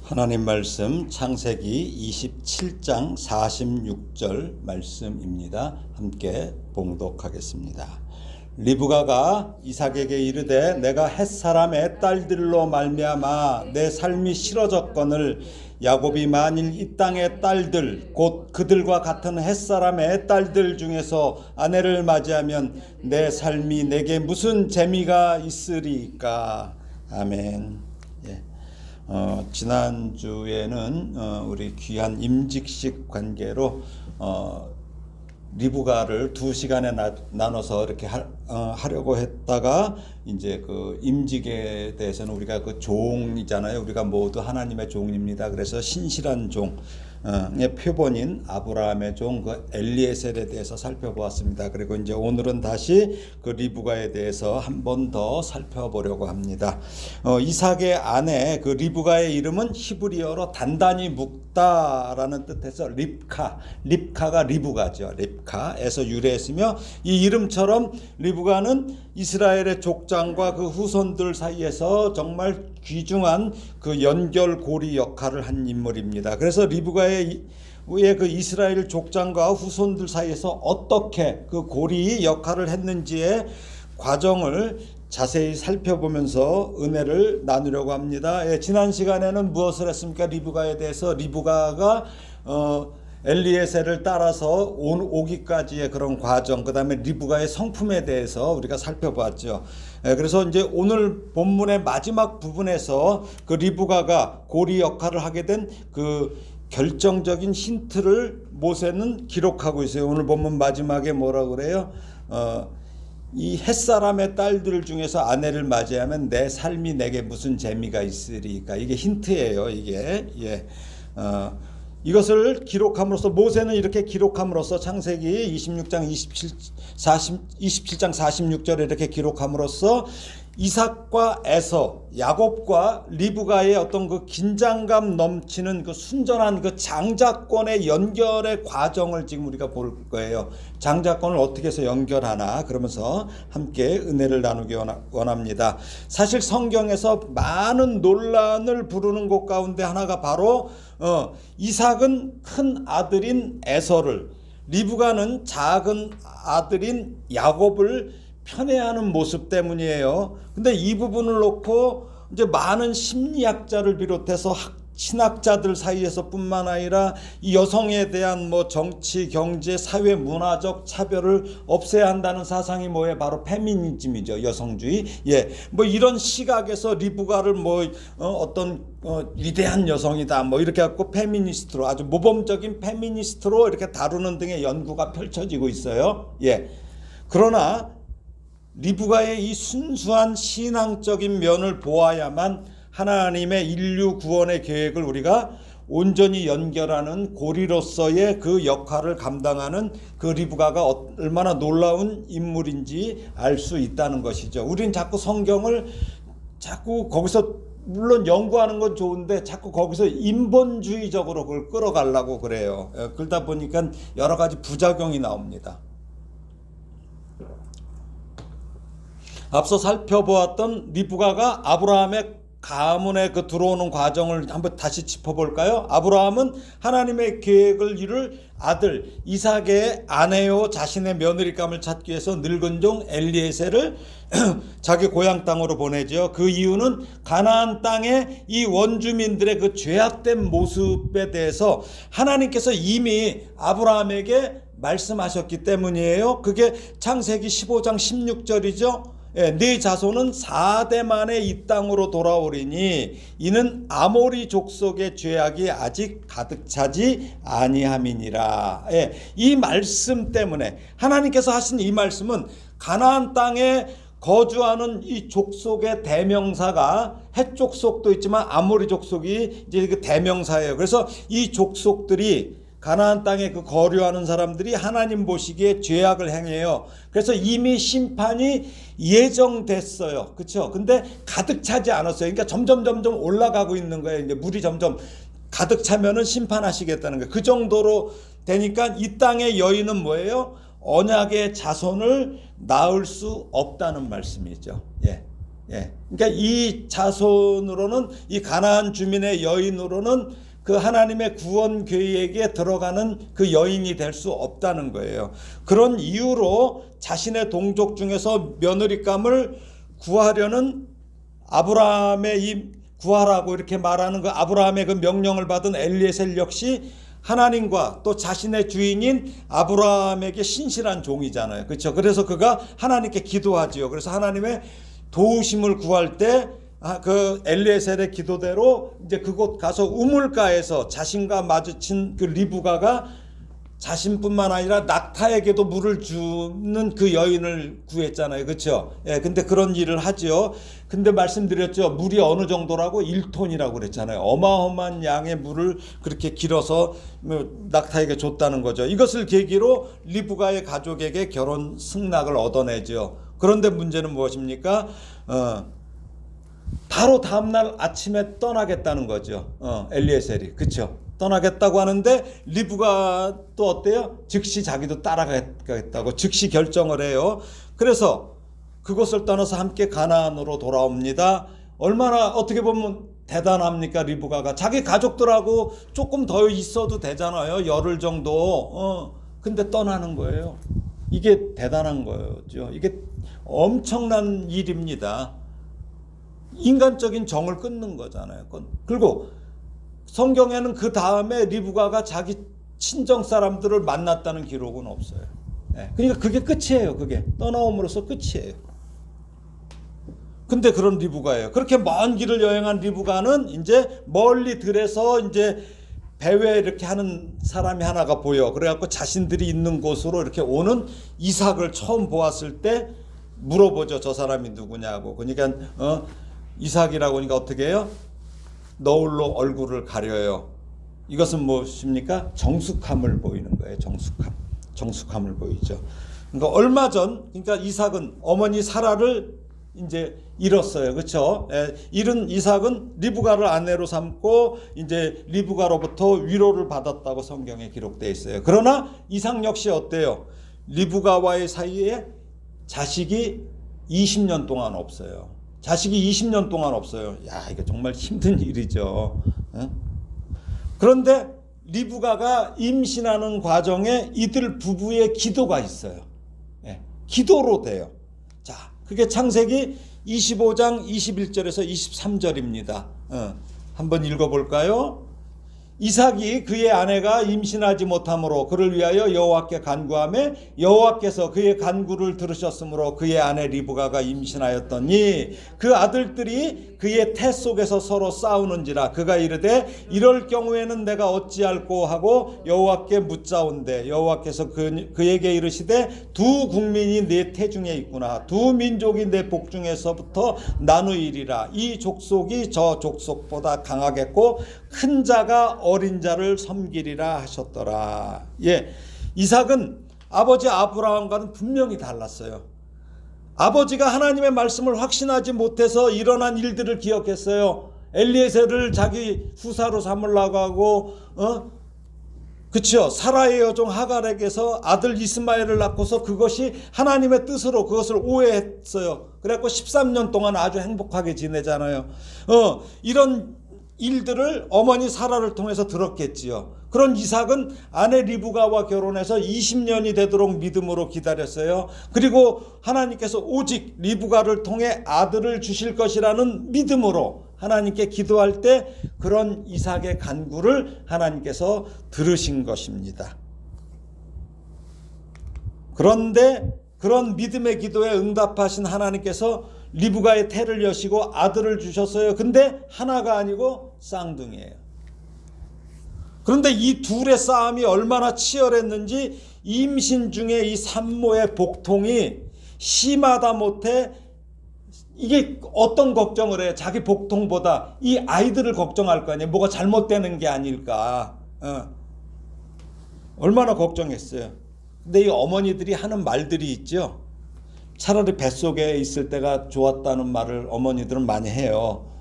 하나님 말씀 창세기 27장 46절 말씀입니다. 함께 봉독하겠습니다. 리브가가 이삭에게 이르되 내가 햇사람의 딸들로 말미암아 내 삶이 싫어졌거늘 야곱이 만일 이 땅의 딸들 곧 그들과 같은 햇사람의 딸들 중에서 아내를 맞이하면 내 삶이 내게 무슨 재미가 있으리까. 아멘. 지난주에는 우리 귀한 임직식 관계로 리브가를 2시간에 나눠서 이렇게 하려고 했다가 이제 그 임직에 대해서는 우리가 그 종이잖아요. 우리가 모두 하나님의 종입니다. 그래서 신실한 종의 표본인 아브라함의 종 그 엘리에셀에 대해서 살펴보았습니다. 그리고 이제 오늘은 다시 그 리브가에 대해서 한 번 더 살펴보려고 합니다. 이삭의 아내 그 리브가의 이름은 히브리어로 단단히 묶다라는 뜻에서 립카가 리브가죠. 립카에서 유래했으며 이 이름처럼 리브가는 이스라엘의 족장과 그 후손들 사이에서 정말 귀중한 그 연결고리 역할을 한 인물입니다. 그래서 리브가의 그 이스라엘 족장과 후손들 사이에서 어떻게 그 고리 역할을 했는지의 과정을 자세히 살펴보면서 은혜를 나누려고 합니다. 지난 시간에는 무엇을 했습니까? 리브가에 대해서 리브가가 엘리에셀을 따라서 오기까지의 그런 과정, 그 다음에 리브가의 성품에 대해서 우리가 살펴보았죠. 그래서 이제 오늘 본문의 마지막 부분에서 그 리브가가 고리 역할을 하게 된 그 결정적인 힌트를 모세는 기록하고 있어요. 오늘 본문 마지막에 뭐라고 그래요? 이 햇사람의 딸들 중에서 아내를 맞이하면 내 삶이 내게 무슨 재미가 있으리까. 이게 힌트예요. 이게 이것을 기록함으로써 모세는 이렇게 기록함으로써 창세기 26장 27장 46절에 이렇게 기록함으로써 이삭과 에서 야곱과 리브가의 어떤 그 긴장감 넘치는 그 순전한 그 장자권의 연결의 과정을 지금 우리가 볼 거예요. 장자권을 어떻게 해서 연결하나 그러면서 함께 은혜를 나누기 원합니다. 사실 성경에서 많은 논란을 부르는 곳 가운데 하나가 바로 이삭은 큰 아들인 에서를, 리브가는 작은 아들인 야곱을 편애하는 모습 때문이에요. 근데 이 부분을 놓고 이제 많은 심리학자를 비롯해서 신학자들 사이에서 뿐만 아니라 이 여성에 대한 뭐 정치, 경제, 사회, 문화적 차별을 없애야 한다는 사상이 뭐예요? 바로 페미니즘이죠. 여성주의. 뭐 이런 시각에서 리브가를 어떤 위대한 여성이다. 뭐 이렇게 갖고 페미니스트로 아주 모범적인 페미니스트로 이렇게 다루는 등의 연구가 펼쳐지고 있어요. 그러나 리브가의 이 순수한 신앙적인 면을 보아야만 하나님의 인류 구원의 계획을 우리가 온전히 연결하는 고리로서의 그 역할을 감당하는 그 리브가가 얼마나 놀라운 인물인지 알 수 있다는 것이죠. 우린 자꾸 성경을 자꾸 거기서 물론 연구하는 건 좋은데 자꾸 거기서 인본주의적으로 그걸 끌어가려고 그래요. 그러다 보니까 여러 가지 부작용이 나옵니다. 앞서 살펴보았던 리브가가 아브라함의 가문에 그 들어오는 과정을 한번 다시 짚어볼까요? 아브라함은 하나님의 계획을 이룰 아들 이삭의 아내요 자신의 며느리감을 찾기 위해서 늙은 종 엘리에셀을 자기 고향 땅으로 보내죠. 그 이유는 가나안 땅의 이 원주민들의 그 죄악된 모습에 대해서 하나님께서 이미 아브라함에게 말씀하셨기 때문이에요. 그게 창세기 15장 16절이죠. 네 자손은 4대 만에 이 땅으로 돌아오리니 이는 아모리 족속의 죄악이 아직 가득 차지 아니함이니라. 이 말씀 때문에 하나님께서 하신 이 말씀은 가나안 땅에 거주하는 이 족속의 대명사가 헷 족속도 있지만 아모리 족속이 이제 그 대명사예요. 그래서 이 족속들이 가나안 땅에 그 거류하는 사람들이 하나님 보시기에 죄악을 행해요. 그래서 이미 심판이 예정됐어요. 그렇죠? 근데 가득 차지 않았어요. 그러니까 점점 올라가고 있는 거예요. 이제 물이 점점 가득 차면은 심판하시겠다는 거예요. 그 정도로 되니까 이 땅의 여인은 뭐예요? 언약의 자손을 낳을 수 없다는 말씀이죠. 예. 그러니까 이 자손으로는, 이 가나안 주민의 여인으로는 그 하나님의 구원 계획에 들어가는 그 여인이 될 수 없다는 거예요. 그런 이유로 자신의 동족 중에서 며느리감을 구하려는 아브라함의 이 구하라고 이렇게 말하는 그 아브라함의 그 명령을 받은 엘리에셀 역시 하나님과 또 자신의 주인인 아브라함에게 신실한 종이잖아요. 그렇죠? 그래서 그가 하나님께 기도하지요. 그래서 하나님의 도우심을 구할 때 그 엘리에셀의 기도대로 이제 그곳 가서 우물가에서 자신과 마주친 그 리브가가 자신뿐만 아니라 낙타에게도 물을 주는 그 여인을 구했잖아요. 그렇죠? 예, 근데 그런 일을 하죠. 근데 말씀드렸죠. 물이 어느 정도라고 1톤이라고 그랬잖아요. 어마어마한 양의 물을 그렇게 길어서 낙타에게 줬다는 거죠. 이것을 계기로 리브가의 가족에게 결혼 승낙을 얻어내죠. 그런데 문제는 무엇입니까? 바로 다음날 아침에 떠나겠다는 거죠. 엘리에셀이. 그렇죠? 떠나겠다고 하는데 리브가 또 어때요? 즉시 자기도 따라가겠다고 즉시 결정을 해요. 그래서 그곳을 떠나서 함께 가나안으로 돌아옵니다. 얼마나 어떻게 보면 대단합니까? 리브가가 자기 가족들하고 조금 더 있어도 되잖아요. 열흘 정도. 근데 떠나는 거예요. 이게 대단한 거죠. 이게 엄청난 일입니다. 인간적인 정을 끊는 거잖아요. 그리고 성경에는 그 다음에 리브가가 자기 친정 사람들을 만났다는 기록은 없어요. 그러니까 그게 끝이에요. 그게 떠나옴으로써 끝이에요. 근데 그런 리브가예요. 그렇게 먼 길을 여행한 리브가는 이제 멀리 들에서 이제 배회 이렇게 하는 사람이 하나가 보여. 그래갖고 자신들이 있는 곳으로 이렇게 오는 이삭을 처음 보았을 때 물어보죠. 저 사람이 누구냐고. 그러니까 이삭이라고 하니까 어떻게 해요? 너울로 얼굴을 가려요. 이것은 무엇입니까? 정숙함을 보이는 거예요. 정숙함을 보이죠. 그러니까 얼마 전, 그러니까 이삭은 어머니 사라를 이제 잃었어요. 그렇죠? 잃은 이삭은 리브가를 아내로 삼고 이제 리브가로부터 위로를 받았다고 성경에 기록되어 있어요. 그러나 이삭 역시 어때요? 리브가와의 사이에 자식이 20년 동안 없어요. 자식이 20년 동안 없어요. 야, 이거 정말 힘든 일이죠. 그런데 리브가가 임신하는 과정에 이들 부부의 기도가 있어요. 기도로 돼요. 자, 그게 창세기 25장 21절에서 23절입니다. 한번 읽어볼까요? 이삭이 그의 아내가 임신하지 못함으로 그를 위하여 여호와께 간구하며 여호와께서 그의 간구를 들으셨으므로 그의 아내 리브가가 임신하였더니 그 아들들이 그의 태 속에서 서로 싸우는지라 그가 이르되 이럴 경우에는 내가 어찌할꼬 하고 여호와께 묻자온대 여호와께서 그에게 이르시되 두 국민이 내 태중에 있구나 두 민족이 내 복중에서부터 나누이리라 이 족속이 저 족속보다 강하겠고 큰 자가 어린 자를 섬기리라 하셨더라. 예, 이삭은 아버지 아브라함과는 분명히 달랐어요. 아버지가 하나님의 말씀을 확신하지 못해서 일어난 일들을 기억했어요. 엘리에셀을 자기 후사로 삼으려고 하고, 그렇죠. 사라의 여종 하갈에게서 아들 이스마엘을 낳고서 그것이 하나님의 뜻으로 그것을 오해했어요. 그래갖고 13년 동안 아주 행복하게 지내잖아요. 이런 일들을 어머니 사라를 통해서 들었겠지요. 그런 이삭은 아내 리브가와 결혼해서 20년이 되도록 믿음으로 기다렸어요. 그리고 하나님께서 오직 리브가를 통해 아들을 주실 것이라는 믿음으로 하나님께 기도할 때 그런 이삭의 간구를 하나님께서 들으신 것입니다. 그런데 그런 믿음의 기도에 응답하신 하나님께서 리브가의 태를 여시고 아들을 주셨어요. 근데 하나가 아니고 쌍둥이에요. 그런데 이 둘의 싸움이 얼마나 치열했는지 임신 중에 이 산모의 복통이 심하다 못해 이게 어떤 걱정을 해요? 자기 복통보다 이 아이들을 걱정할 거 아니에요. 뭐가 잘못되는 게 아닐까. 얼마나 걱정했어요. 근데 이 어머니들이 하는 말들이 있죠. 차라리 뱃속에 있을 때가 좋았다는 말을 어머니들은 많이 해요.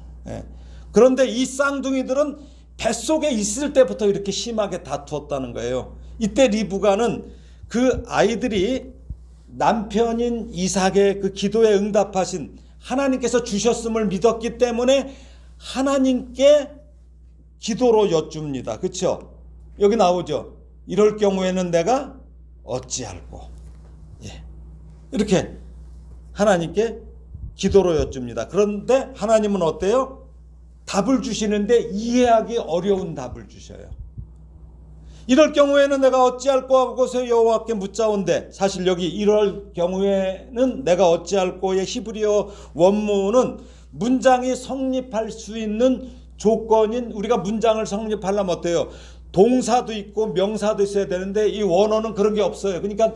그런데 이 쌍둥이들은 뱃속에 있을 때부터 이렇게 심하게 다투었다는 거예요. 이때 리브가는 그 아이들이 남편인 이삭의 그 기도에 응답하신 하나님께서 주셨음을 믿었기 때문에 하나님께 기도로 여쭙니다. 그렇죠? 여기 나오죠. 이럴 경우에는 내가 어찌할꼬. 예. 이렇게 하나님께 기도로 여쭙니다. 그런데 하나님은 어때요? 답을 주시는데 이해하기 어려운 답을 주셔요. 이럴 경우에는 내가 어찌할꼬 하고서 여호와께 묻자온대. 사실 여기 이럴 경우에는 내가 어찌할꼬의 히브리어 원문은 문장이 성립할 수 있는 조건인, 우리가 문장을 성립하려면 어때요? 동사도 있고 명사도 있어야 되는데 이 원어는 그런 게 없어요. 그러니까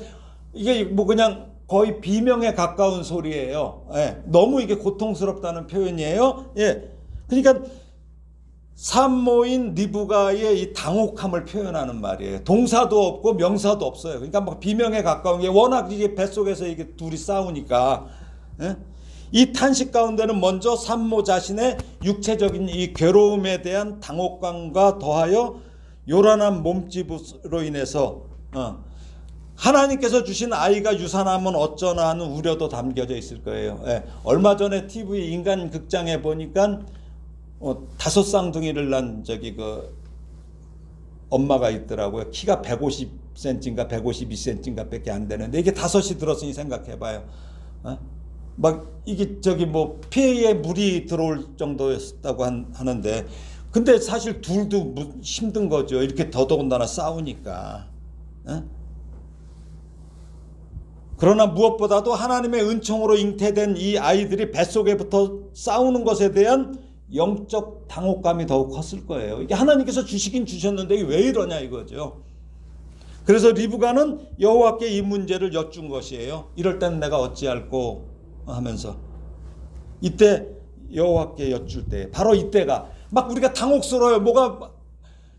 이게 뭐 그냥 거의 비명에 가까운 소리예요. 예. 너무 이게 고통스럽다는 표현이에요. 예. 그러니까 산모인 리브가의 이 당혹함을 표현하는 말이에요. 동사도 없고 명사도 없어요. 그러니까 막 비명에 가까운 게 워낙 이게 뱃속에서 이게 둘이 싸우니까. 예? 이 탄식 가운데는 먼저 산모 자신의 육체적인 이 괴로움에 대한 당혹감과 더하여 요란한 몸집으로 인해서 하나님께서 주신 아이가 유산하면 어쩌나 하는 우려도 담겨져 있을 거예요. 예. 얼마 전에 TV 인간 극장에 보니까 5쌍둥이를 낳은 저기 그 엄마가 있더라고요. 키가 150cm인가 152cm인가 밖에 안 되는데 이게 5이 들었으니 생각해봐요. 막 이게 저기 뭐 폐에 물이 들어올 정도였다고 하는데, 근데 사실 둘도 힘든 거죠. 이렇게 더더군다나 싸우니까. 그러나 무엇보다도 하나님의 은총으로 잉태된 이 아이들이 뱃속에부터 싸우는 것에 대한 영적 당혹감이 더욱 컸을 거예요. 이게 하나님께서 주시긴 주셨는데 이게 왜 이러냐 이거죠. 그래서 리브가는 여호와께 이 문제를 여쭌 것이에요. 이럴 때는 내가 어찌할꼬 하면서, 이때 여호와께 여쭐 때, 바로 이때가 막 우리가 당혹스러워요. 뭐가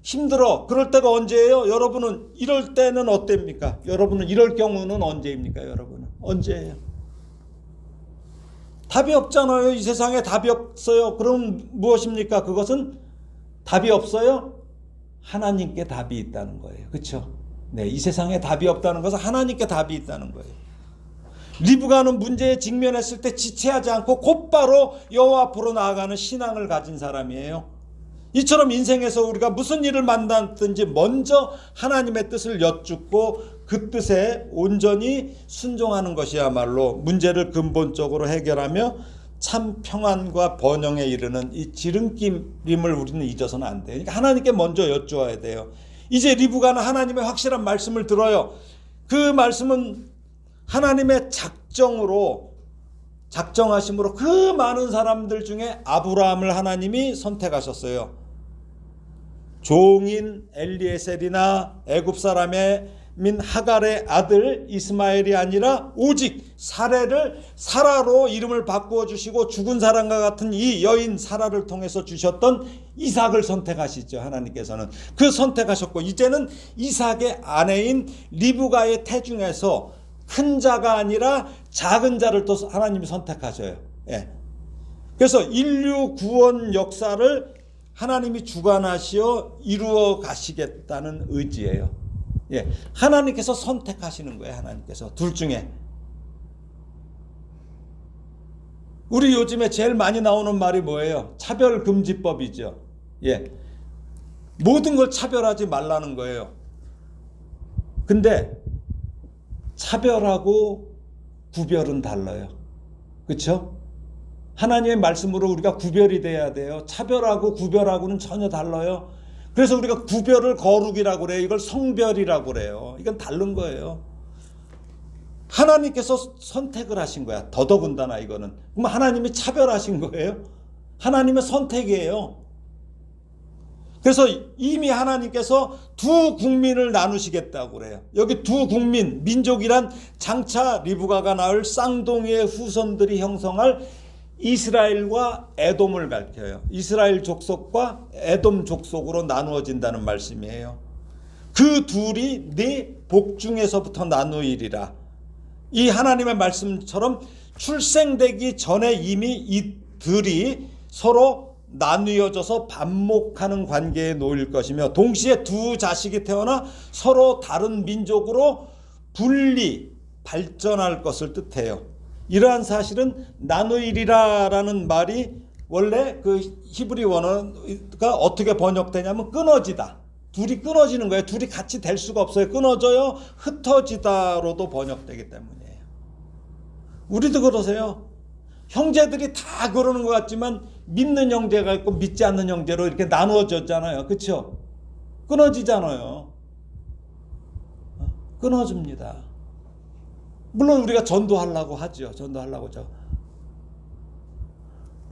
힘들어. 그럴 때가 언제예요? 여러분은 이럴 때는 어때입니까? 여러분은 이럴 경우는 언제입니까? 여러분은 언제예요? 답이 없잖아요. 이 세상에 답이 없어요. 그럼 무엇입니까? 그것은 답이 없어요? 하나님께 답이 있다는 거예요. 그렇죠? 네, 이 세상에 답이 없다는 것은 하나님께 답이 있다는 거예요. 리브가는 문제에 직면했을 때 지체하지 않고 곧바로 여호와 앞으로 나아가는 신앙을 가진 사람이에요. 이처럼 인생에서 우리가 무슨 일을 만났든지 먼저 하나님의 뜻을 여쭙고 그 뜻에 온전히 순종하는 것이야말로 문제를 근본적으로 해결하며 참 평안과 번영에 이르는 이 지름길임을 우리는 잊어서는 안 돼요. 그러니까 하나님께 먼저 여쭈어야 돼요. 이제 리브가는 하나님의 확실한 말씀을 들어요. 그 말씀은 하나님의 작정하심으로 그 많은 사람들 중에 아브라함을 하나님이 선택하셨어요. 종인 엘리에셀이나 애굽 사람의 민 하갈의 아들 이스마엘이 아니라 오직 사라로 이름을 바꾸어 주시고 죽은 사람과 같은 이 여인 사라를 통해서 주셨던 이삭을 선택하시죠. 하나님께서는 그 선택하셨고, 이제는 이삭의 아내인 리브가의 태중에서 큰 자가 아니라 작은 자를 또 하나님이 선택하셔요. 예. 그래서 인류 구원 역사를 하나님이 주관하시어 이루어 가시겠다는 의지예요. 예. 하나님께서 선택하시는 거예요. 하나님께서 둘 중에. 우리 요즘에 제일 많이 나오는 말이 뭐예요? 차별금지법이죠. 예. 모든 걸 차별하지 말라는 거예요. 근데 차별하고 구별은 달라요. 그렇죠? 하나님의 말씀으로 우리가 구별이 돼야 돼요. 차별하고 구별하고는 전혀 달라요. 그래서 우리가 구별을 거룩이라고 그래요. 이걸 성별이라고 그래요. 이건 다른 거예요. 하나님께서 선택을 하신 거야. 더더군다나 이거는. 그럼 하나님이 차별하신 거예요? 하나님의 선택이에요. 그래서 이미 하나님께서 두 국민을 나누시겠다고 그래요. 여기 두 국민, 민족이란 장차 리브가가 낳을 쌍둥이의 후손들이 형성할 이스라엘과 에돔을 밝혀요. 이스라엘 족속과 에돔 족속으로 나누어진다는 말씀이에요. 그 둘이 네 복중에서부터 나누이리라. 이 하나님의 말씀처럼 출생되기 전에 이미 이들이 서로 나뉘어져서 반목하는 관계에 놓일 것이며, 동시에 두 자식이 태어나 서로 다른 민족으로 발전할 것을 뜻해요. 이러한 사실은 나누이리라라는 말이 원래 그 히브리 원어가 어떻게 번역되냐면 끊어지다. 둘이 끊어지는 거예요. 둘이 같이 될 수가 없어요. 끊어져요. 흩어지다로도 번역되기 때문이에요. 우리도 그러세요. 형제들이 다 그러는 것 같지만 믿는 형제가 있고 믿지 않는 형제로 이렇게 나누어졌잖아요. 그렇죠? 끊어지잖아요. 끊어집니다. 물론 우리가 전도하려고 하죠. 전도하려고 하죠.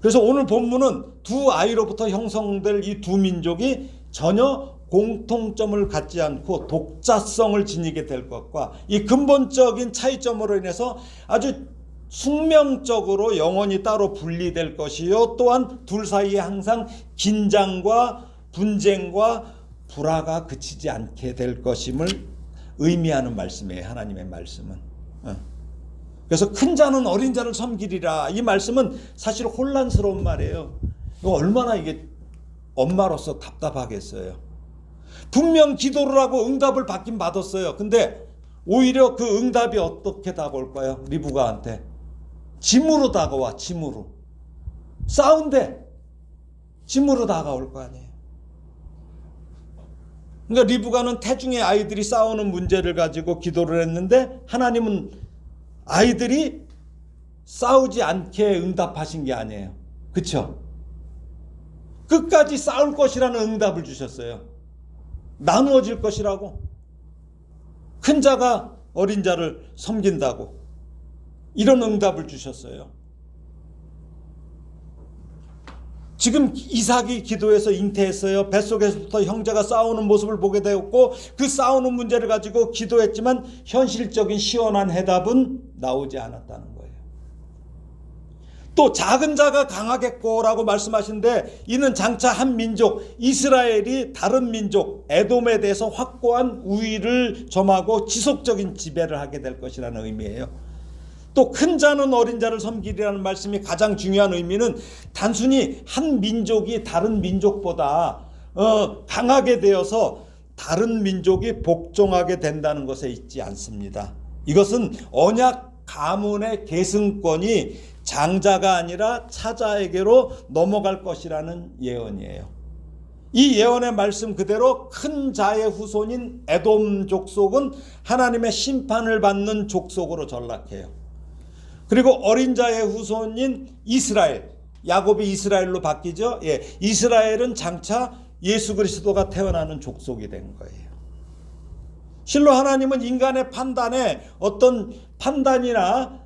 그래서 오늘 본문은 두 아이로부터 형성될 이 두 민족이 전혀 공통점을 갖지 않고 독자성을 지니게 될 것과 이 근본적인 차이점으로 인해서 아주 숙명적으로 영원히 따로 분리될 것이요, 또한 둘 사이에 항상 긴장과 분쟁과 불화가 그치지 않게 될 것임을 의미하는 말씀이에요. 하나님의 말씀은. 그래서 큰 자는 어린 자를 섬기리라. 이 말씀은 사실 혼란스러운 말이에요. 이거 얼마나 이게 엄마로서 답답하겠어요. 분명 기도를 하고 응답을 받긴 받았어요. 근데 오히려 그 응답이 어떻게 다가올까요? 리브가한테 짐으로 다가와. 짐으로 싸운데 짐으로 다가올 거 아니에요. 그러니까 리브가는 태중의 아이들이 싸우는 문제를 가지고 기도를 했는데 하나님은 아이들이 싸우지 않게 응답하신 게 아니에요. 그렇죠? 끝까지 싸울 것이라는 응답을 주셨어요. 나누어질 것이라고. 큰 자가 어린 자를 섬긴다고. 이런 응답을 주셨어요. 지금 이삭이 기도해서 잉태했어요. 뱃속에서부터 형제가 싸우는 모습을 보게 되었고 그 싸우는 문제를 가지고 기도했지만 현실적인 시원한 해답은 나오지 않았다는 거예요. 또 작은 자가 강하겠고라고 말씀하시는데 이는 장차 한 민족 이스라엘이 다른 민족 에돔에 대해서 확고한 우위를 점하고 지속적인 지배를 하게 될 것이라는 의미예요. 또 큰 자는 어린 자를 섬기리라는 말씀이 가장 중요한 의미는 단순히 한 민족이 다른 민족보다 강하게 되어서 다른 민족이 복종하게 된다는 것에 있지 않습니다. 이것은 언약 가문의 계승권이 장자가 아니라 차자에게로 넘어갈 것이라는 예언이에요. 이 예언의 말씀 그대로 큰 자의 후손인 에돔 족속은 하나님의 심판을 받는 족속으로 전락해요. 그리고 어린 자의 후손인 이스라엘, 야곱이 이스라엘로 바뀌죠. 예, 이스라엘은 장차 예수 그리스도가 태어나는 족속이 된 거예요. 실로 하나님은 인간의 판단에 어떤 판단이나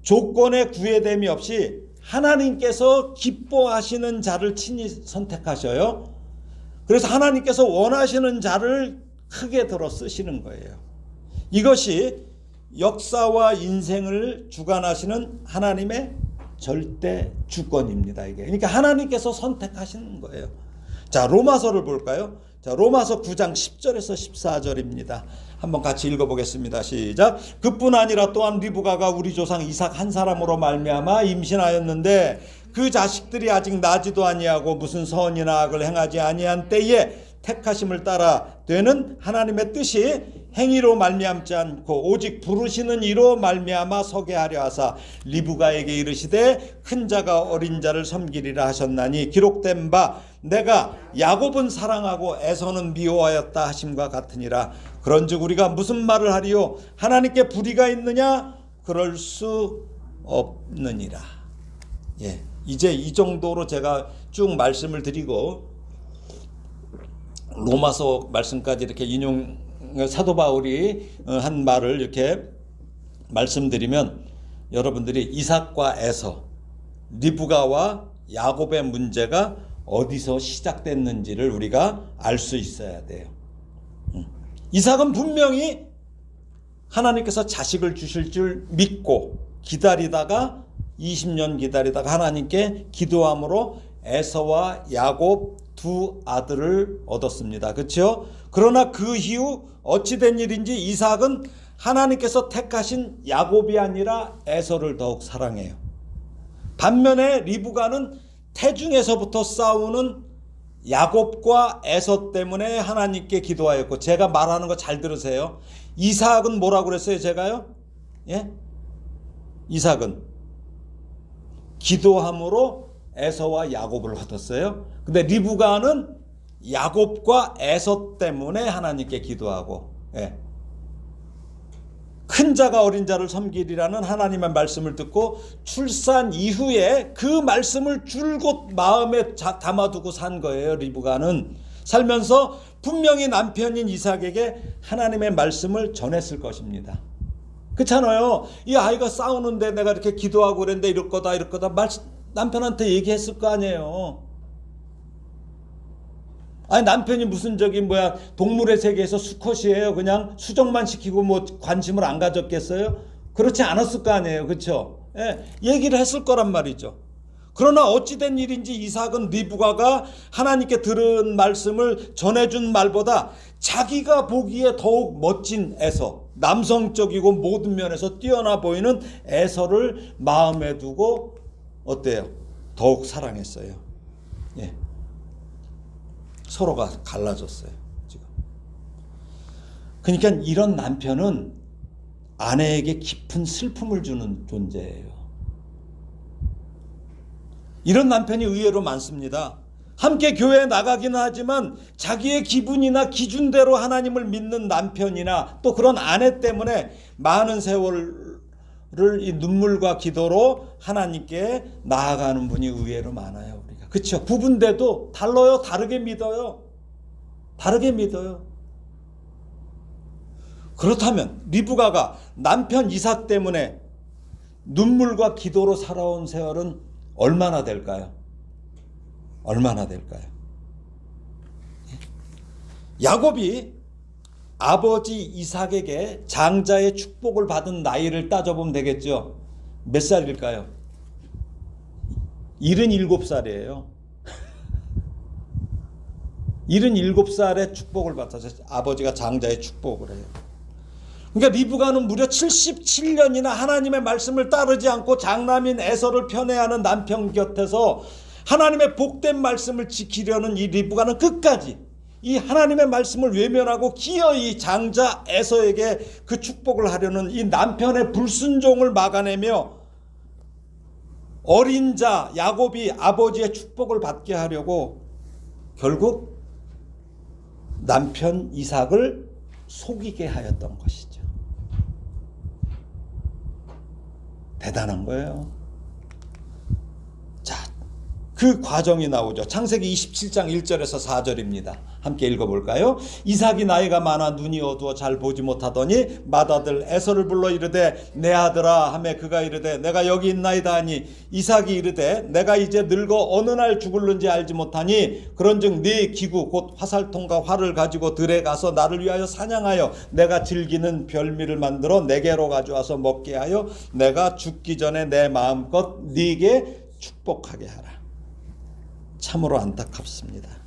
조건의 구애됨이 없이 하나님께서 기뻐하시는 자를 친히 선택하셔요. 그래서 하나님께서 원하시는 자를 크게 들어 쓰시는 거예요. 이것이 역사와 인생을 주관하시는 하나님의 절대 주권입니다. 이게. 그러니까 하나님께서 선택하시는 거예요. 자, 로마서를 볼까요? 자, 로마서 9장 10절에서 14절입니다. 한번 같이 읽어보겠습니다. 시작. 그뿐 아니라 또한 리브가가 우리 조상 이삭 한 사람으로 말미암아 임신하였는데 그 자식들이 아직 나지도 아니하고 무슨 선이나 악을 행하지 아니한 때에 택하심을 따라 되는 하나님의 뜻이 행위로 말미암지 않고 오직 부르시는 이로 말미암아 서게 하려 하사 리브가에게 이르시되 큰 자가 어린 자를 섬기리라 하셨나니 기록된 바 내가 야곱은 사랑하고 에서는 미워하였다 하심과 같으니라. 그런즉 우리가 무슨 말을 하리요? 하나님께 불의가 있느냐? 그럴 수 없느니라. 예, 이제 이 정도로 제가 쭉 말씀을 드리고 로마서 말씀까지 이렇게 인용 사도 바울이 한 말을 이렇게 말씀드리면 여러분들이 이삭과 에서, 리브가와 야곱의 문제가 어디서 시작됐는지를 우리가 알 수 있어야 돼요. 이삭은 분명히 하나님께서 자식을 주실 줄 믿고 기다리다가 20년 기다리다가 하나님께 기도함으로 에서와 야곱 두 아들을 얻었습니다. 그렇죠? 그러나 그 이후 어찌된 일인지 이삭은 하나님께서 택하신 야곱이 아니라 에서를 더욱 사랑해요. 반면에 리브가는 태중에서부터 싸우는 야곱과 에서 때문에 하나님께 기도하였고, 제가 말하는 거 잘 들으세요. 이삭은 뭐라고 그랬어요? 제가요? 예? 이삭은 기도함으로 에서와 야곱을 얻었어요. 근데 리브가는 야곱과 에서 때문에 하나님께 기도하고, 예. 큰 자가 어린 자를 섬기리라는 하나님의 말씀을 듣고 출산 이후에 그 말씀을 줄곧 마음에 담아두고 산 거예요. 리브가는 살면서 분명히 남편인 이삭에게 하나님의 말씀을 전했을 것입니다. 그렇잖아요. 이 아이가 싸우는데 내가 이렇게 기도하고 그랬는데 이럴 거다 남편한테 얘기했을 거 아니에요. 아니 남편이 무슨 동물의 세계에서 수컷이에요. 그냥 수정만 시키고 뭐 관심을 안 가졌겠어요? 그렇지 않았을 거 아니에요. 그렇죠? 예, 얘기를 했을 거란 말이죠. 그러나 어찌된 일인지 이삭은 리브가가 하나님께 들은 말씀을 전해준 말보다 자기가 보기에 더욱 멋진 에서, 남성적이고 모든 면에서 뛰어나 보이는 에서를 마음에 두고 어때요? 더욱 사랑했어요. 예. 서로가 갈라졌어요. 지금. 그러니까 이런 남편은 아내에게 깊은 슬픔을 주는 존재예요. 이런 남편이 의외로 많습니다. 함께 교회에 나가기는 하지만 자기의 기분이나 기준대로 하나님을 믿는 남편이나 또 그런 아내 때문에 많은 세월을 이 눈물과 기도로 하나님께 나아가는 분이 의외로 많아요. 우리가. 그렇죠? 부부인데도 달라요. 다르게 믿어요. 다르게 믿어요. 그렇다면 리브가가 남편 이삭 때문에 눈물과 기도로 살아온 세월은 얼마나 될까요? 얼마나 될까요? 야곱이 아버지 이삭에게 장자의 축복을 받은 나이를 따져보면 되겠죠. 몇 살일까요? 77살이에요. 77살에 축복을 받아서 아버지가 장자의 축복을 해요. 그러니까 리브가는 무려 77년이나 하나님의 말씀을 따르지 않고 장남인 에서를 편애하는 남편 곁에서 하나님의 복된 말씀을 지키려는 이 리브가는 끝까지 이 하나님의 말씀을 외면하고 기어이 장자 에서에게 그 축복을 하려는 이 남편의 불순종을 막아내며 어린 자 야곱이 아버지의 축복을 받게 하려고 결국 남편 이삭을 속이게 하였던 것이죠. 대단한 거예요. 자, 그 과정이 나오죠. 창세기 27장 1절에서 4절입니다. 함께 읽어볼까요? 이삭이 나이가 많아 눈이 어두워 잘 보지 못하더니 맏아들 에서를 불러 이르되 내 아들아 하매 그가 이르되 내가 여기 있나이다 하니 이삭이 이르되 내가 이제 늙어 어느 날 죽을는지 알지 못하니 그런즉 네 기구 곧 화살통과 활을 가지고 들에 가서 나를 위하여 사냥하여 내가 즐기는 별미를 만들어 내게로 가져와서 먹게 하여 내가 죽기 전에 내 마음껏 네게 축복하게 하라. 참으로 안타깝습니다.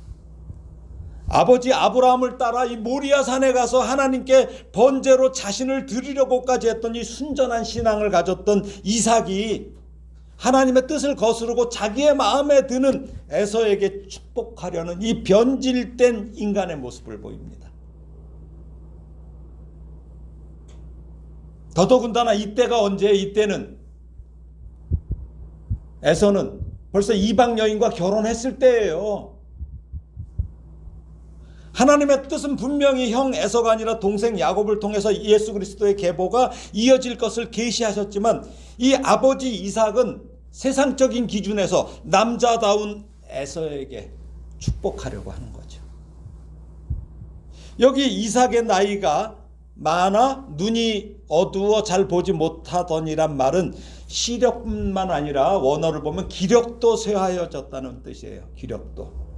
아버지 아브라함을 따라 이 모리아 산에 가서 하나님께 번제로 자신을 드리려고까지 했던 이 순전한 신앙을 가졌던 이삭이 하나님의 뜻을 거스르고 자기의 마음에 드는 에서에게 축복하려는 이 변질된 인간의 모습을 보입니다. 더더군다나 이때가 언제예요? 이때는 에서는 벌써 이방 여인과 결혼했을 때예요. 하나님의 뜻은 분명히 형 에서가 아니라 동생 야곱을 통해서 예수 그리스도의 계보가 이어질 것을 계시하셨지만 이 아버지 이삭은 세상적인 기준에서 남자다운 에서에게 축복하려고 하는 거죠. 여기 이삭의 나이가 많아 눈이 어두워 잘 보지 못하더니란 말은 시력뿐만 아니라 원어를 보면 기력도 쇠하여졌다는 뜻이에요. 기력도.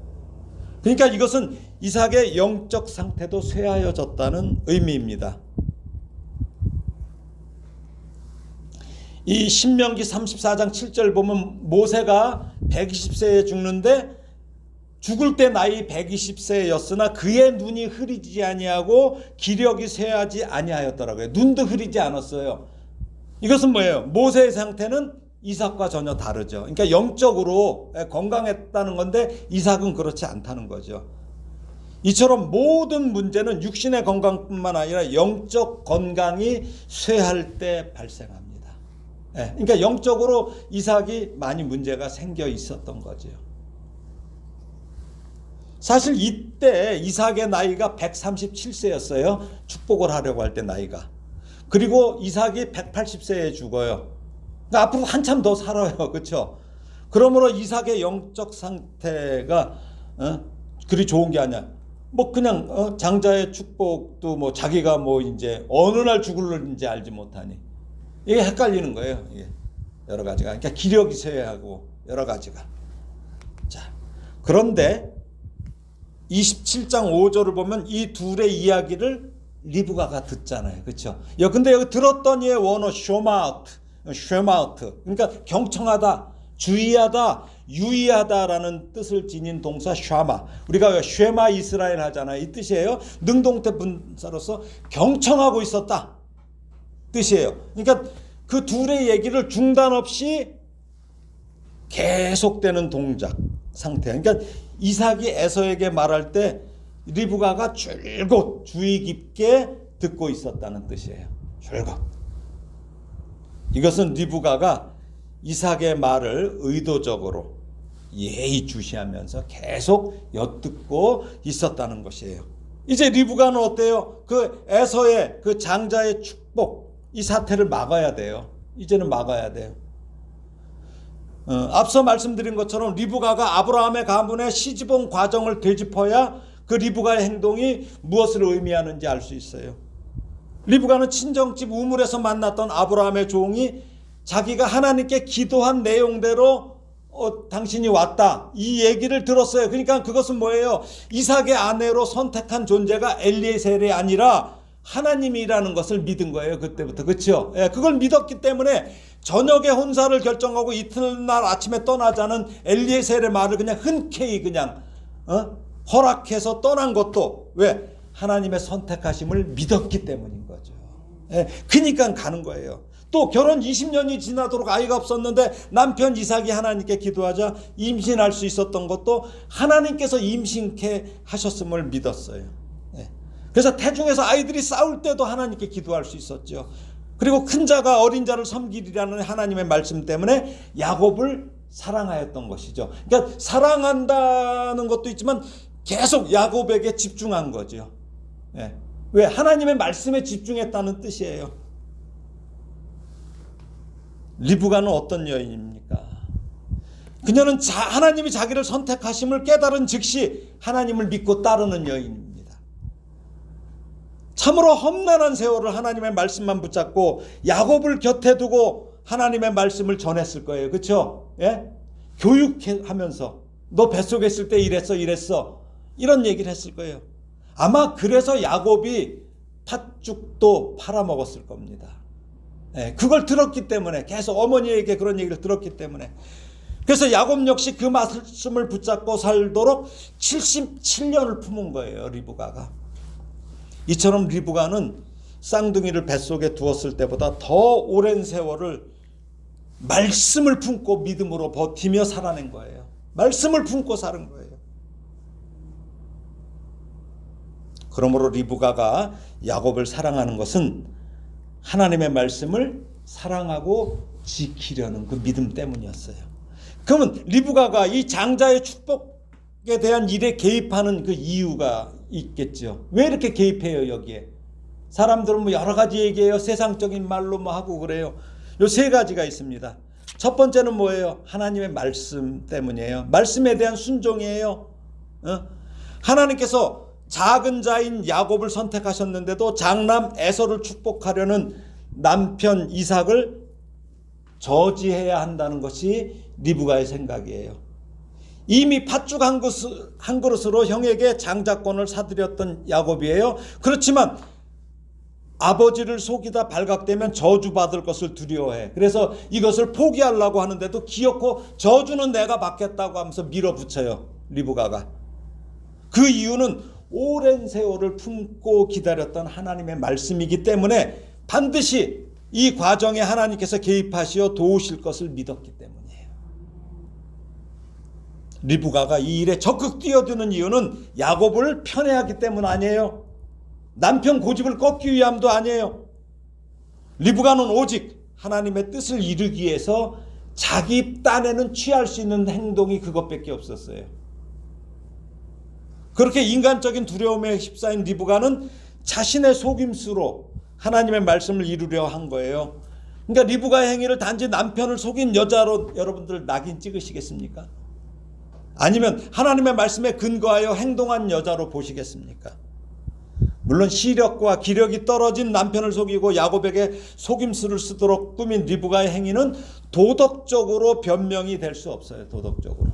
그러니까 이것은 이삭의 영적 상태도 쇠하여졌다는 의미입니다. 이 신명기 34장 7절 보면 모세가 120세에 죽는데 죽을 때 나이 120세였으나 그의 눈이 흐리지 아니하고 기력이 쇠하지 아니하였더라고요. 눈도 흐리지 않았어요. 이것은 뭐예요? 모세의 상태는 이삭과 전혀 다르죠. 그러니까 영적으로 건강했다는 건데 이삭은 그렇지 않다는 거죠. 이처럼 모든 문제는 육신의 건강뿐만 아니라 영적 건강이 쇠할 때 발생합니다. 예, 그러니까 영적으로 이삭이 많이 문제가 생겨 있었던 거죠. 사실 이때 이삭의 나이가 137세였어요. 축복을 하려고 할 때 나이가. 그리고 이삭이 180세에 죽어요. 그러니까 앞으로 한참 더 살아요. 그렇죠? 그러므로 이삭의 영적 상태가 그리 좋은 게 아니야. 뭐 그냥 장자의 축복도 뭐 자기가 뭐 이제 어느 날 죽을는지 알지 못하니 이게 헷갈리는 거예요. 이게 여러 가지가. 그러니까 기력이 쇠하고 여러 가지가. 자, 그런데 27장 5절을 보면 이 둘의 이야기를 리브가가 듣잖아요. 그렇죠? 근데 여기 들었던 이의 원어 쉐마우트. 그러니까 경청하다, 주의하다, 유의하다라는 뜻을 지닌 동사 샤마. 우리가 왜 쉐마 이스라엘 하잖아요. 이 뜻이에요. 능동태 분사로서 경청하고 있었다 뜻이에요. 그러니까 그 둘의 얘기를 중단 없이 계속되는 동작 상태. 그러니까 이삭이 에서에게 말할 때 리브가가 줄곧 주의 깊게 듣고 있었다는 뜻이에요. 줄곧. 이것은 리브가가 이삭의 말을 의도적으로 예의주시하면서 계속 엿듣고 있었다는 것이에요. 이제 리브가는 어때요? 그 에서의 그 장자의 축복, 이 사태를 막아야 돼요. 이제는 막아야 돼요. 앞서 말씀드린 것처럼 리브가가 아브라함의 가문의 시집온 과정을 되짚어야 그 리브가의 행동이 무엇을 의미하는지 알 수 있어요. 리브가는 친정집 우물에서 만났던 아브라함의 종이 자기가 하나님께 기도한 내용대로 당신이 왔다 이 얘기를 들었어요. 그러니까 그것은 뭐예요? 이삭의 아내로 선택한 존재가 엘리에셀이 아니라 하나님이라는 것을 믿은 거예요. 그때부터. 그렇죠? 예, 그걸 믿었기 때문에 저녁에 혼사를 결정하고 이튿날 아침에 떠나자는 엘리에셀의 말을 그냥 흔쾌히 그냥 허락해서 떠난 것도 왜? 하나님의 선택하심을 믿었기 때문인 거죠. 예, 그러니까 가는 거예요. 또 결혼 20년이 지나도록 아이가 없었는데 남편 이삭이 하나님께 기도하자 임신할 수 있었던 것도 하나님께서 임신케 하셨음을 믿었어요. 예. 그래서 태중에서 아이들이 싸울 때도 하나님께 기도할 수 있었죠. 그리고 큰 자가 어린 자를 섬기리라는 하나님의 말씀 때문에 야곱을 사랑하였던 것이죠. 그러니까 사랑한다는 것도 있지만 계속 야곱에게 집중한 거죠. 예. 왜? 하나님의 말씀에 집중했다는 뜻이에요. 리브가는 어떤 여인입니까? 그녀는 하나님이 자기를 선택하심을 깨달은 즉시 하나님을 믿고 따르는 여인입니다. 참으로 험난한 세월을 하나님의 말씀만 붙잡고 야곱을 곁에 두고 하나님의 말씀을 전했을 거예요. 그렇죠? 예? 교육하면서 너 뱃속에 있을 때 이랬어 이런 얘기를 했을 거예요. 아마 그래서 야곱이 팥죽도 팔아먹었을 겁니다. 예, 그걸 들었기 때문에 계속 어머니에게 그런 얘기를 들었기 때문에 그래서 야곱 역시 그 말씀을 붙잡고 살도록 77년을 품은 거예요. 리브가가. 이처럼 리브가는 쌍둥이를 뱃속에 두었을 때보다 더 오랜 세월을 말씀을 품고 믿음으로 버티며 살아낸 거예요. 말씀을 품고 사는 거예요. 그러므로 리브가가 야곱을 사랑하는 것은 하나님의 말씀을 사랑하고 지키려는 그 믿음 때문이었어요. 그러면 리브가가 이 장자의 축복에 대한 일에 개입하는 그 이유가 있겠죠. 왜 이렇게 개입해요 여기에? 사람들은 뭐 여러 가지 얘기해요. 세상적인 말로 뭐 하고 그래요. 요 세 가지가 있습니다. 첫 번째는 뭐예요? 하나님의 말씀 때문이에요. 말씀에 대한 순종이에요. 하나님께서 작은 자인 야곱을 선택하셨는데도 장남 에서를 축복하려는 남편 이삭을 저지해야 한다는 것이 리브가의 생각이에요. 이미 팥죽 한 그릇으로 형에게 장자권을 사들였던 야곱이에요. 그렇지만 아버지를 속이다 발각되면 저주받을 것을 두려워해. 그래서 이것을 포기하려고 하는데도 기어코 저주는 내가 받겠다고 하면서 밀어붙여요. 리브가가. 그 이유는 오랜 세월을 품고 기다렸던 하나님의 말씀이기 때문에 반드시 이 과정에 하나님께서 개입하시어 도우실 것을 믿었기 때문이에요. 리브가가 이 일에 적극 뛰어드는 이유는 야곱을 편애하기 때문 아니에요. 남편 고집을 꺾기 위함도 아니에요. 리브가는 오직 하나님의 뜻을 이루기 위해서 자기 딴에는 취할 수 있는 행동이 그것밖에 없었어요. 그렇게 인간적인 두려움에 휩싸인 리브가는 자신의 속임수로 하나님의 말씀을 이루려 한 거예요. 그러니까 리브가의 행위를 단지 남편을 속인 여자로 여러분들 낙인 찍으시겠습니까? 아니면 하나님의 말씀에 근거하여 행동한 여자로 보시겠습니까? 물론 시력과 기력이 떨어진 남편을 속이고 야곱에게 속임수를 쓰도록 꾸민 리브가의 행위는 도덕적으로 변명이 될 수 없어요. 도덕적으로.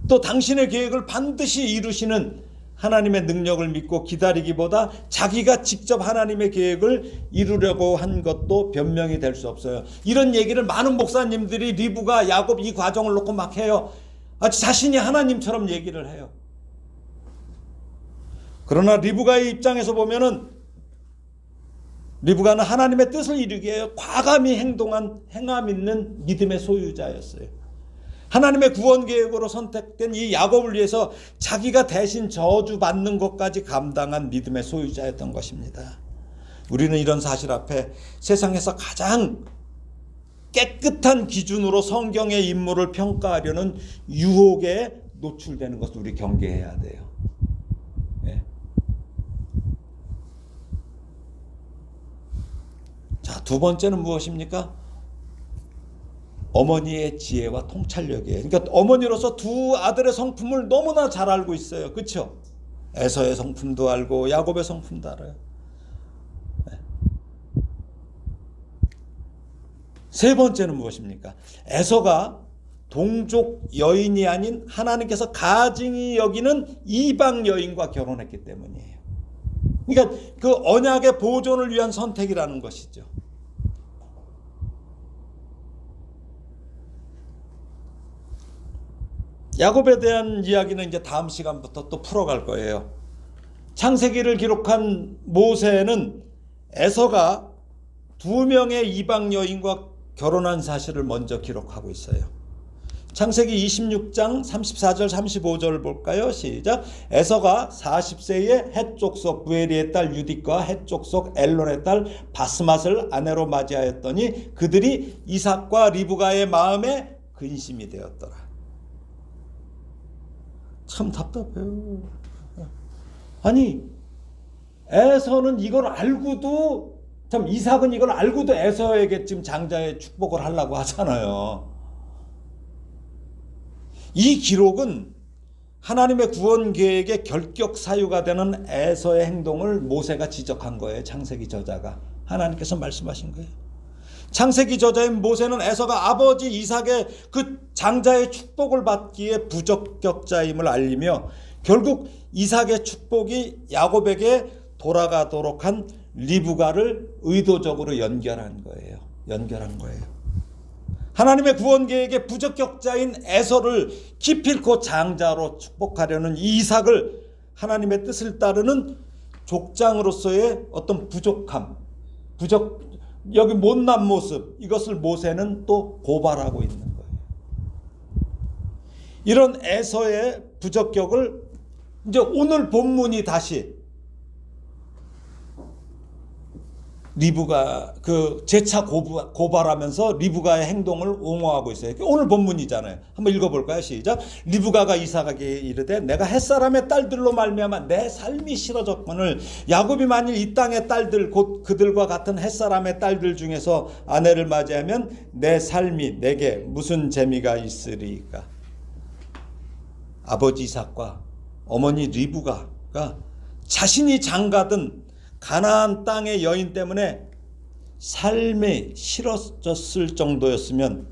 또 당신의 계획을 반드시 이루시는 하나님의 능력을 믿고 기다리기보다 자기가 직접 하나님의 계획을 이루려고 한 것도 변명이 될 수 없어요. 이런 얘기를 많은 목사님들이 리브가, 야곱 이 과정을 놓고 막 해요. 자신이 하나님처럼 얘기를 해요. 그러나 리브가의 입장에서 보면은 리브가는 하나님의 뜻을 이루기 위해 과감히 행동한 행함 있는 믿음의 소유자였어요. 하나님의 구원 계획으로 선택된 이 야곱을 위해서 자기가 대신 저주받는 것까지 감당한 믿음의 소유자였던 것입니다. 우리는 이런 사실 앞에 세상에서 가장 깨끗한 기준으로 성경의 인물을 평가하려는 유혹에 노출되는 것을 우리 경계해야 돼요. 자, 두 번째는 무엇입니까? 어머니의 지혜와 통찰력이에요. 그러니까 어머니로서 두 아들의 성품을 너무나 잘 알고 있어요. 그렇죠? 에서의 성품도 알고 야곱의 성품도 알아요. 세 번째는 무엇입니까? 에서가 동족 여인이 아닌 하나님께서 가증히 여기는 이방 여인과 결혼했기 때문이에요. 그러니까 그 언약의 보존을 위한 선택이라는 것이죠. 야곱에 대한 이야기는 이제 다음 시간부터 또 풀어갈 거예요. 창세기를 기록한 모세는 에서가 두 명의 이방 여인과 결혼한 사실을 먼저 기록하고 있어요. 창세기 26장 34절 35절 볼까요? 시작. 에서가 40세에 헷 족속 부에리의 딸 유딕과 헷 족속 엘론의 딸 바스맛을 아내로 맞이하였더니 그들이 이삭과 리브가의 마음에 근심이 되었더라. 참 답답해요. 아니 에서는 이걸 알고도 참 이삭은 이걸 알고도 에서에게 지금 장자의 축복을 하려고 하잖아요. 이 기록은 하나님의 구원 계획의 결격 사유가 되는 에서의 행동을 모세가 지적한 거예요. 창세기 저자가 하나님께서 말씀하신 거예요. 창세기 저자인 모세는 에서가 아버지 이삭의 그 장자의 축복을 받기에 부적격자임을 알리며 결국 이삭의 축복이 야곱에게 돌아가도록 한 리브가를 의도적으로 연결한 거예요. 하나님의 구원 계획의 부적격자인 에서를 기필코 장자로 축복하려는 이삭을 하나님의 뜻을 따르는 족장으로서의 어떤 부족함, 여기 못난 모습, 이것을 모세는 또 고발하고 있는 거예요. 이런 에서의 부적격을 이제 오늘 본문이 다시 리브가 그 재차 고발하면서 리브가의 행동을 옹호하고 있어요. 오늘 본문이잖아요. 한번 읽어볼까요? 시작. 리브가가 이삭에게 이르되 내가 햇사람의 딸들로 말미암아 내 삶이 싫어졌거늘 야곱이 만일 이 땅의 딸들 곧 그들과 같은 햇사람의 딸들 중에서 아내를 맞이하면 내 삶이 내게 무슨 재미가 있으리까. 아버지 이삭과 어머니 리브가가 자신이 장가든 가나안 땅의 여인 때문에 삶이 싫어졌을 정도였으면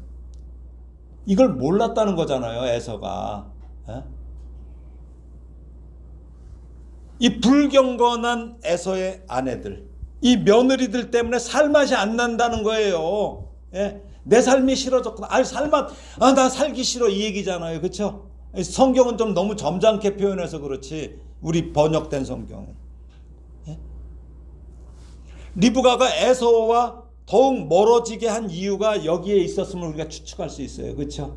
이걸 몰랐다는 거잖아요. 에서가. 이 불경건한 에서의 아내들, 이 며느리들 때문에 살맛이 안 난다는 거예요. 내 삶이 싫어졌구나. 나 살기 싫어 이 얘기잖아요. 그렇죠? 성경은 좀 너무 점잖게 표현해서 그렇지, 우리 번역된 성경은. 리브가가 에서와 더욱 멀어지게 한 이유가 여기에 있었음을 우리가 추측할 수 있어요. 그렇죠?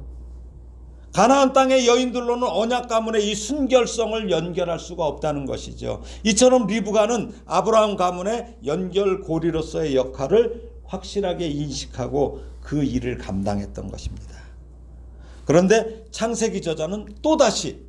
가나안 땅의 여인들로는 언약 가문의 이 순결성을 연결할 수가 없다는 것이죠. 이처럼 리브가는 아브라함 가문의 연결고리로서의 역할을 확실하게 인식하고 그 일을 감당했던 것입니다. 그런데 창세기 저자는 또다시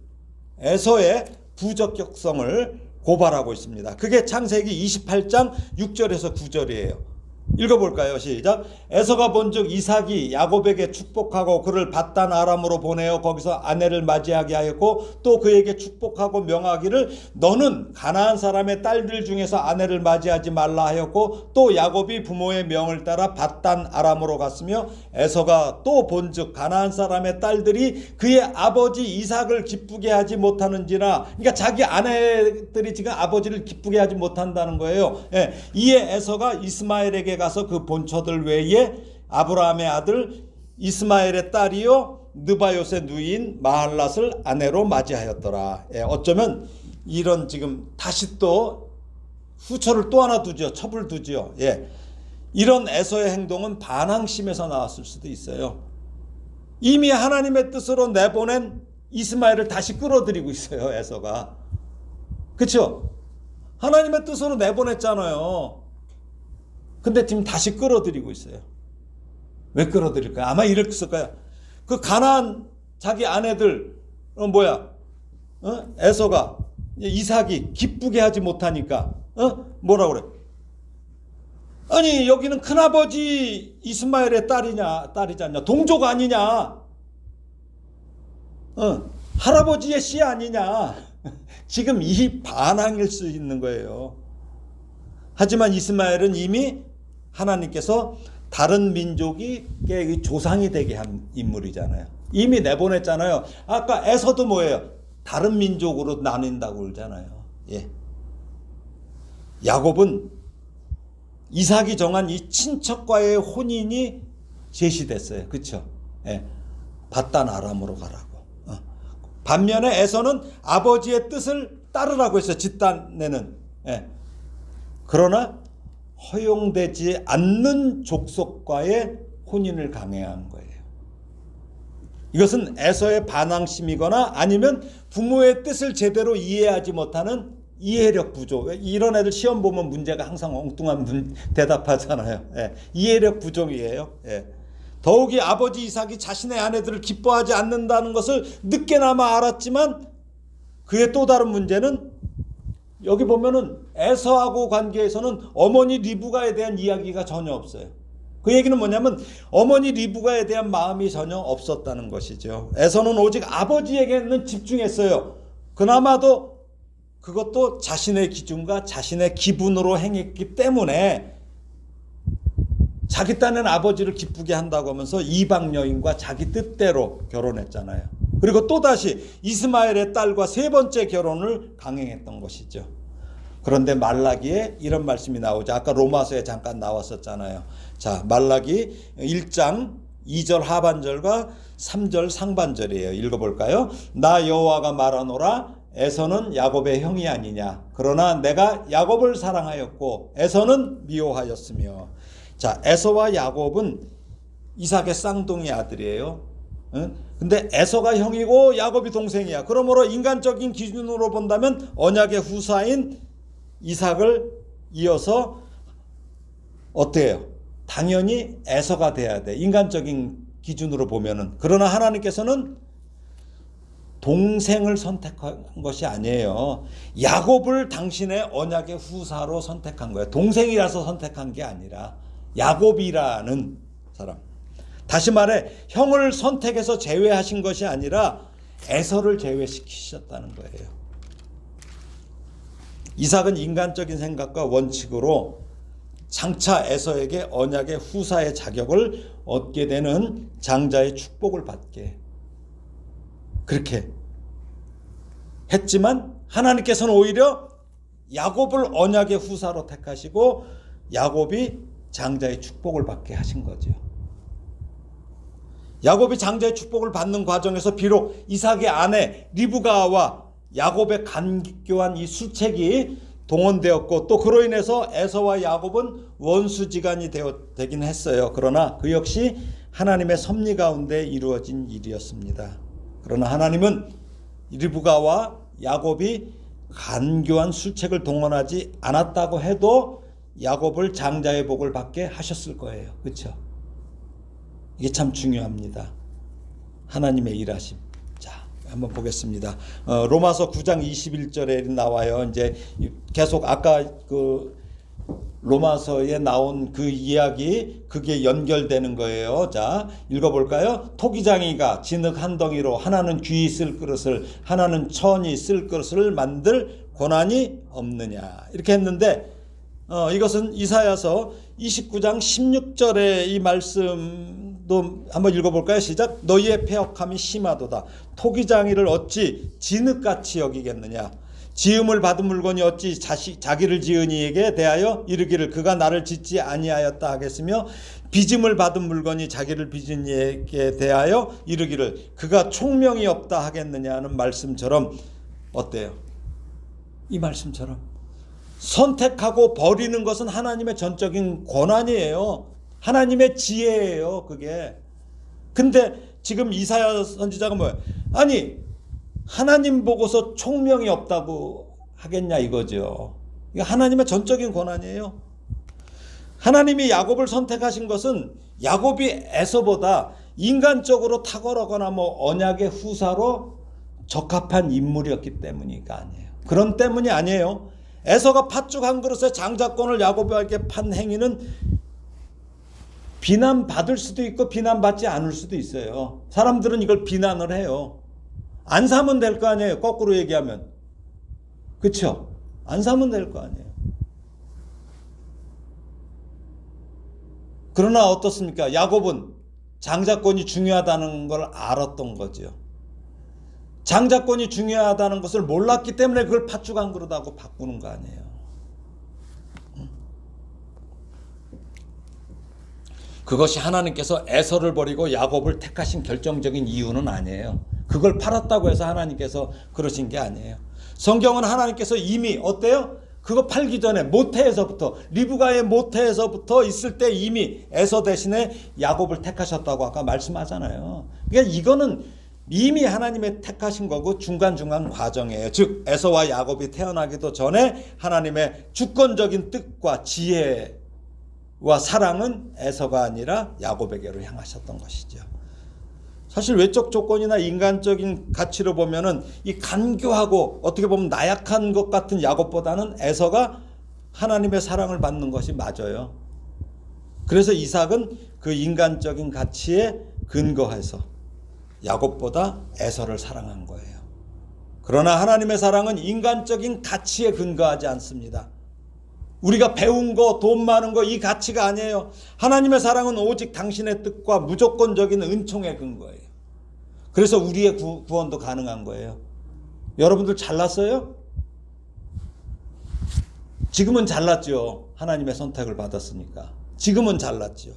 에서의 부적격성을 고발하고 있습니다. 그게 창세기 28장 6절에서 9절이에요. 읽어볼까요? 시작. 에서가 본즉 이삭이 야곱에게 축복하고 그를 밧단 아람으로 보내어 거기서 아내를 맞이하게 하였고 또 그에게 축복하고 명하기를 너는 가나안 사람의 딸들 중에서 아내를 맞이하지 말라 하였고 또 야곱이 부모의 명을 따라 밧단 아람으로 갔으며 에서가 또 본즉 가나안 사람의 딸들이 그의 아버지 이삭을 기쁘게 하지 못하는지라. 그러니까 자기 아내들이 지금 아버지를 기쁘게 하지 못한다는 거예요. 예. 이에 에서가 이스마엘에게 가서 그 본처들 외에 아브라함의 아들 이스마엘의 딸이요 느바요의 누이인 마할랏을 아내로 맞이하였더라. 예, 어쩌면 이런 지금 다시 또 후처를 또 하나 두죠. 첩을 두죠. 예, 이런 에서의 행동은 반항심에서 나왔을 수도 있어요. 이미 하나님의 뜻으로 내보낸 이스마엘을 다시 끌어들이고 있어요. 에서가. 그렇죠? 하나님의 뜻으로 내보냈잖아요. 근데 지금 다시 끌어들이고 있어요. 왜 끌어들일까요? 아마 이랬을 거야. 그 가나안 자기 아내들 에서가 이삭이 기쁘게 하지 못하니까 뭐라 그래? 아니 여기는 큰아버지 이스마엘의 딸이지 않냐? 동족 아니냐? 할아버지의 씨 아니냐? 지금 이 반항일 수 있는 거예요. 하지만 이스마엘은 이미 하나님께서 다른 민족이 조상이 되게 한 인물이잖아요. 이미 내보냈잖아요. 아까 에서도 뭐예요? 다른 민족으로 나뉜다고 그러잖아요. 예. 야곱은 이삭이 정한 이 친척과의 혼인이 제시됐어요. 그렇죠? 예. 밧단 아람으로 가라고. 반면에 에서는 아버지의 뜻을 따르라고 했어요. 집단에는. 예. 그러나 허용되지 않는 족속과의 혼인을 강행한 거예요. 이것은 에서의 반항심이거나 아니면 부모의 뜻을 제대로 이해하지 못하는 이해력 부족. 이런 애들 시험 보면 문제가 항상 엉뚱한 대답하잖아요. 예. 이해력 부족이에요. 예. 더욱이 아버지 이삭이 자신의 아내들을 기뻐하지 않는다는 것을 늦게나마 알았지만 그의 또 다른 문제는 여기 보면은 에서하고 관계에서는 어머니 리브가에 대한 이야기가 전혀 없어요. 그 얘기는 뭐냐면 어머니 리브가에 대한 마음이 전혀 없었다는 것이죠. 에서는 오직 아버지에게는 집중했어요. 그나마도 그것도 자신의 기준과 자신의 기분으로 행했기 때문에 자기 딴엔 아버지를 기쁘게 한다고 하면서 이방 여인과 자기 뜻대로 결혼했잖아요. 그리고 또다시 이스마엘의 딸과 세 번째 결혼을 강행했던 것이죠. 그런데 말라기에 이런 말씀이 나오죠. 아까 로마서에 잠깐 나왔었잖아요. 자, 말라기 1장 2절 하반절과 3절 상반절이에요. 읽어볼까요? 나 여호와가 말하노라 에서는 야곱의 형이 아니냐. 그러나 내가 야곱을 사랑하였고 에서는 미워하였으며. 자, 에서와 야곱은 이삭의 쌍둥이 아들이에요. 근데 에서가 형이고 야곱이 동생이야. 그러므로 인간적인 기준으로 본다면 언약의 후사인 이삭을 이어서 어때요? 당연히 에서가 돼야 돼. 인간적인 기준으로 보면은. 그러나 하나님께서는 동생을 선택한 것이 아니에요. 야곱을 당신의 언약의 후사로 선택한 거예요. 동생이라서 선택한 게 아니라 야곱이라는 사람. 다시 말해 형을 선택해서 제외하신 것이 아니라 에서를 제외시키셨다는 거예요. 이삭은 인간적인 생각과 원칙으로 장차 에서에게 언약의 후사의 자격을 얻게 되는 장자의 축복을 받게 그렇게 했지만 하나님께서는 오히려 야곱을 언약의 후사로 택하시고 야곱이 장자의 축복을 받게 하신 거죠. 야곱이 장자의 축복을 받는 과정에서 비록 이삭의 아내 리브가와 야곱의 간교한 이 수책이 동원되었고 또 그로 인해서 에서와 야곱은 원수지간이 되긴 했어요. 그러나 그 역시 하나님의 섭리 가운데 이루어진 일이었습니다. 그러나 하나님은 리브가와 야곱이 간교한 술책을 동원하지 않았다고 해도 야곱을 장자의 복을 받게 하셨을 거예요. 그렇죠? 이게 참 중요합니다. 하나님의 일하심. 자, 한번 보겠습니다. 로마서 9장 21절에 나와요. 이제 계속 아까 그 로마서에 나온 그 이야기, 그게 연결되는 거예요. 자, 읽어볼까요? 토기장이가 진흙 한 덩이로 하나는 귀 쓸 그릇을, 하나는 천이 쓸 그릇을 만들 고난이 없느냐, 이렇게 했는데 이것은 이사야서 29장 16절의 이 말씀도 한번 읽어볼까요? 시작. 너희의 패역함이 심하도다. 토기장이를 어찌 진흙같이 여기겠느냐. 지음을 받은 물건이 어찌 자기를 지은 이에게 대하여 이르기를 그가 나를 짓지 아니하였다 하겠으며, 빚음을 받은 물건이 자기를 빚은 이에게 대하여 이르기를 그가 총명이 없다 하겠느냐는 말씀처럼, 어때요? 이 말씀처럼 선택하고 버리는 것은 하나님의 전적인 권한이에요. 하나님의 지혜예요, 그게. 근데 지금 이사야 선지자가 뭐예요? 아니, 하나님 보고서 총명이 없다고 하겠냐 이거죠. 이게 하나님의 전적인 권한이에요. 하나님이 야곱을 선택하신 것은 야곱이 에서보다 인간적으로 탁월하거나 뭐 언약의 후사로 적합한 인물이었기 때문이가 아니에요. 그런 때문이 아니에요. 에서가 팥죽 한 그릇에 장자권을 야곱에게 판 행위는 비난받을 수도 있고 비난받지 않을 수도 있어요. 사람들은 이걸 비난을 해요. 안 사면 될 거 아니에요. 거꾸로 얘기하면. 그렇죠? 안 사면 될 거 아니에요. 그러나 어떻습니까? 야곱은 장자권이 중요하다는 걸 알았던 거죠. 장자권이 중요하다는 것을 몰랐기 때문에 그걸 팥죽 한 그릇하고 바꾸는 거 아니에요. 그것이 하나님께서 에서를 버리고 야곱을 택하신 결정적인 이유는 아니에요. 그걸 팔았다고 해서 하나님께서 그러신 게 아니에요. 성경은 하나님께서 이미 어때요? 그거 팔기 전에 모태에서부터, 리브가의 모태에서부터 있을 때 이미 에서 대신에 야곱을 택하셨다고 아까 말씀하잖아요. 그러니까 이거는 이미 하나님의 택하신 거고 중간중간 과정이에요. 즉 에서와 야곱이 태어나기도 전에 하나님의 주권적인 뜻과 지혜와 사랑은 에서가 아니라 야곱에게로 향하셨던 것이죠. 사실 외적 조건이나 인간적인 가치로 보면은 이 간교하고 어떻게 보면 나약한 것 같은 야곱보다는 에서가 하나님의 사랑을 받는 것이 맞아요. 그래서 이삭은 그 인간적인 가치에 근거해서 야곱보다 에서를 사랑한 거예요. 그러나 하나님의 사랑은 인간적인 가치에 근거하지 않습니다. 우리가 배운 거, 돈 많은 거, 이 가치가 아니에요. 하나님의 사랑은 오직 당신의 뜻과 무조건적인 은총에 근거해요. 그래서 우리의 구원도 가능한 거예요. 여러분들 잘났어요? 지금은 잘났죠. 하나님의 선택을 받았으니까. 지금은 잘났죠.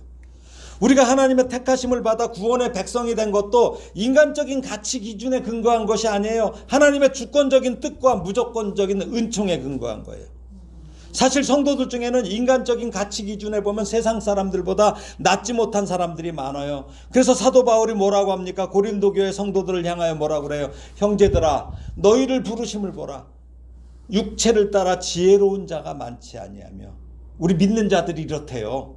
우리가 하나님의 택하심을 받아 구원의 백성이 된 것도 인간적인 가치 기준에 근거한 것이 아니에요. 하나님의 주권적인 뜻과 무조건적인 은총에 근거한 거예요. 사실 성도들 중에는 인간적인 가치 기준에 보면 세상 사람들보다 낫지 못한 사람들이 많아요. 그래서 사도 바울이 뭐라고 합니까? 고린도 교회 성도들을 향하여 뭐라고 그래요? 형제들아, 너희를 부르심을 보라. 육체를 따라 지혜로운 자가 많지 아니하며, 우리 믿는 자들이 이렇대요.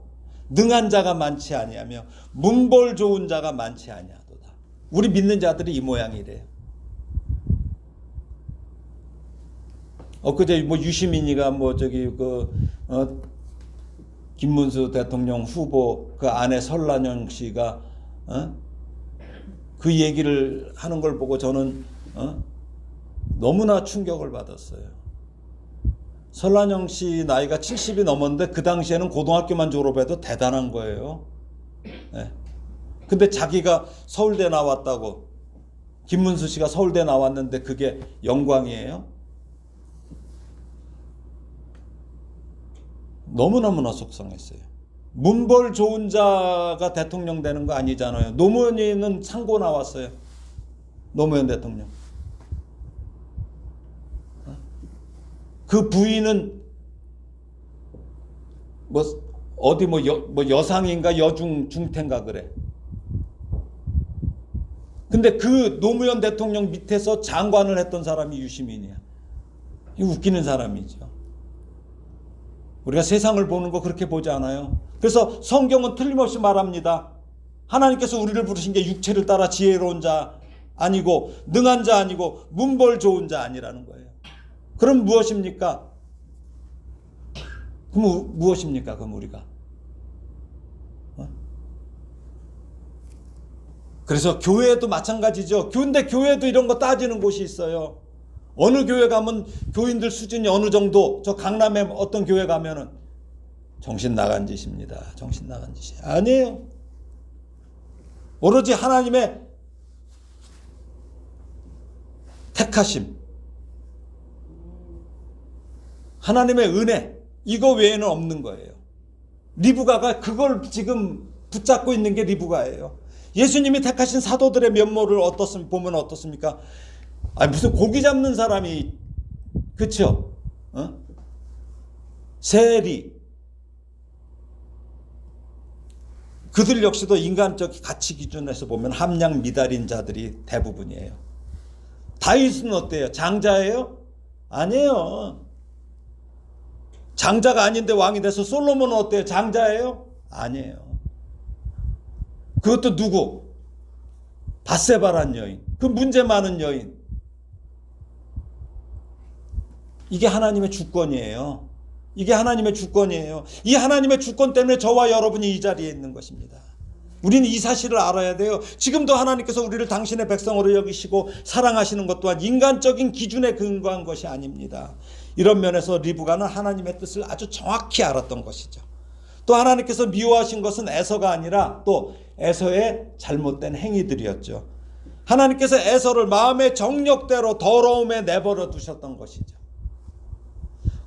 능한 자가 많지 아니하며 문벌 좋은 자가 많지 아니하도다. 우리 믿는 자들이 이 모양이래요. 엊그제 뭐 유시민이가 뭐 저기 김문수 대통령 후보 그 아내 설란영 씨가 그 얘기를 하는 걸 보고 저는 너무나 충격을 받았어요. 설란영 씨 나이가 70이 넘었는데 그 당시에는 고등학교만 졸업해도 대단한 거예요. 네. 근데 자기가 서울대 나왔다고, 김문수 씨가 서울대 나왔는데 그게 영광이에요? 너무너무나 속상했어요. 문벌 좋은 자가 대통령 되는 거 아니잖아요. 노무현이는 상고 나왔어요. 노무현 대통령. 그 부인은 뭐 어디 뭐 여상인가 여중 중태인가 그래. 근데 그 노무현 대통령 밑에서 장관을 했던 사람이 유시민이야. 이 웃기는 사람이죠. 우리가 세상을 보는 거 그렇게 보지 않아요. 그래서 성경은 틀림없이 말합니다. 하나님께서 우리를 부르신 게 육체를 따라 지혜로운 자 아니고 능한 자 아니고 문벌 좋은 자 아니라는 거예요. 그럼 무엇입니까? 그럼 무엇입니까? 그럼 우리가 그래서 교회도 마찬가지죠. 근데 교회도 이런 거 따지는 곳이 있어요. 어느 교회 가면 교인들 수준이 어느 정도, 저 강남에 어떤 교회 가면은 정신 나간 짓입니다. 정신 나간 짓이 아니에요. 오로지 하나님의 택하심, 하나님의 은혜, 이거 외에는 없는 거예요. 리브가가 그걸 지금 붙잡고 있는 게 리브가예요. 예수님이 택하신 사도들의 면모를 보면 어떻습니까? 아니 무슨 고기 잡는 사람이, 그쵸? 세리, 그들 역시도 인간적 가치 기준에서 보면 함량 미달인 자들이 대부분이에요. 다윗은 어때요? 장자예요? 아니에요. 장자가 아닌데 왕이 돼서 솔로몬은 어때요? 장자예요? 아니에요. 그것도 누구? 밧세바란 여인, 그 문제 많은 여인. 이게 하나님의 주권이에요. 이게 하나님의 주권이에요. 이 하나님의 주권 때문에 저와 여러분이 이 자리에 있는 것입니다. 우리는 이 사실을 알아야 돼요. 지금도 하나님께서 우리를 당신의 백성으로 여기시고 사랑하시는 것 또한 인간적인 기준에 근거한 것이 아닙니다. 이런 면에서 리브가는 하나님의 뜻을 아주 정확히 알았던 것이죠. 또 하나님께서 미워하신 것은 에서가 아니라 또 에서의 잘못된 행위들이었죠. 하나님께서 에서를 마음의 정력대로 더러움에 내버려 두셨던 것이죠.